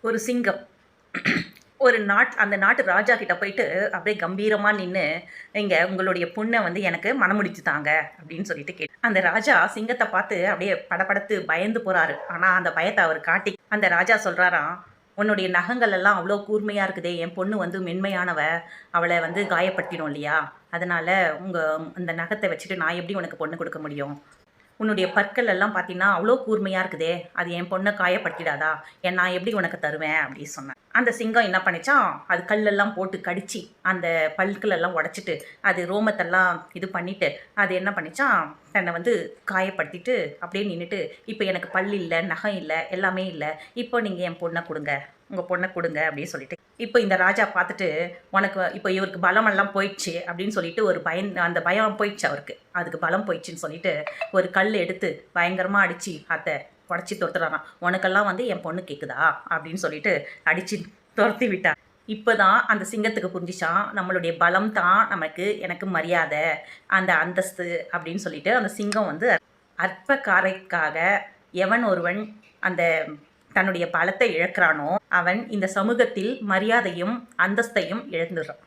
ஒரு சிங்கம் அந்த நாட்டு ராஜா கிட்ட போயிட்டு அப்படியே கம்பீரமாக நின்று, இங்கே உங்களுடைய பொண்ணை வந்து எனக்கு மணமுடிச்சு தாங்க அப்படின்னு சொல்லிட்டு கேட்டு, அந்த ராஜா சிங்கத்தை பார்த்து அப்படியே படபடத்து பயந்து போகிறாரு. ஆனால் அந்த பயத்தை அவர் காட்டி அந்த ராஜா சொல்கிறாராம், உன்னுடைய நகங்கள் எல்லாம் அவ்வளோ கூர்மையாக இருக்குதே, என் பொண்ணு வந்து மென்மையானவ, அவளை வந்து காயப்படுத்திடும் இல்லையா, அதனால் உங்கள் இந்த நகத்தை வச்சுட்டு நான் எப்படி உனக்கு பொண்ணு கொடுக்க முடியும்? உன்னுடைய பற்கள் எல்லாம் பார்த்தீங்கன்னா அவ்வளோ கூர்மையாக இருக்குதே, அது என் பொண்ணை காயப்படுத்திடாதா, நான் எப்படி உனக்கு தருவேன் அப்படின்னு சொன்னேன். அந்த சிங்கம் என்ன பண்ணிச்சான், அது கல்லெல்லாம் போட்டு கடிச்சு அந்த பல்கள் எல்லாம் உடச்சிட்டு அது ரோமத்தெல்லாம் இது பண்ணிட்டு அது என்ன பண்ணிச்சான், தன்னை வந்து காயப்படுத்திட்டு அப்படியே நின்றுட்டு, இப்போ எனக்கு பல் இல்லை, நகம் இல்லை, எல்லாமே இல்லை, இப்போ நீங்கள் என் பொண்ணை கொடுங்க, உங்கள் பொண்ணை கொடுங்க அப்படின்னு சொல்லிட்டு. இப்போ இந்த ராஜா பார்த்துட்டு, உனக்கு இப்போ இவருக்கு பலமெல்லாம் போயிடுச்சு அப்படின்னு சொல்லிட்டு அந்த பயம் போயிடுச்சு அவருக்கு, அதுக்கு பலம் போயிடுச்சுன்னு சொல்லிட்டு ஒரு கல் எடுத்து பயங்கரமாக அடித்து அதை உடச்சி துரத்துறாராம். உனக்கெல்லாம் வந்து என் பொண்ணு கேட்குதா அப்படின்னு சொல்லிட்டு அடித்து துரத்தி விட்டார். இப்போ தான் அந்த சிங்கத்துக்கு புரிஞ்சிச்சான், நம்மளுடைய பலம் தான் எனக்கு மரியாதை, அந்த அந்தஸ்து அப்படின்னு சொல்லிட்டு. அந்த சிங்கம் வந்து அற்ப காரைக்காக எவன் ஒருவன் அந்த தன்னுடைய பலத்தை இழக்கிறானோ அவன் இந்த சமூகத்தில் மரியாதையும் அந்தஸ்தையும் இழந்துடுறான்.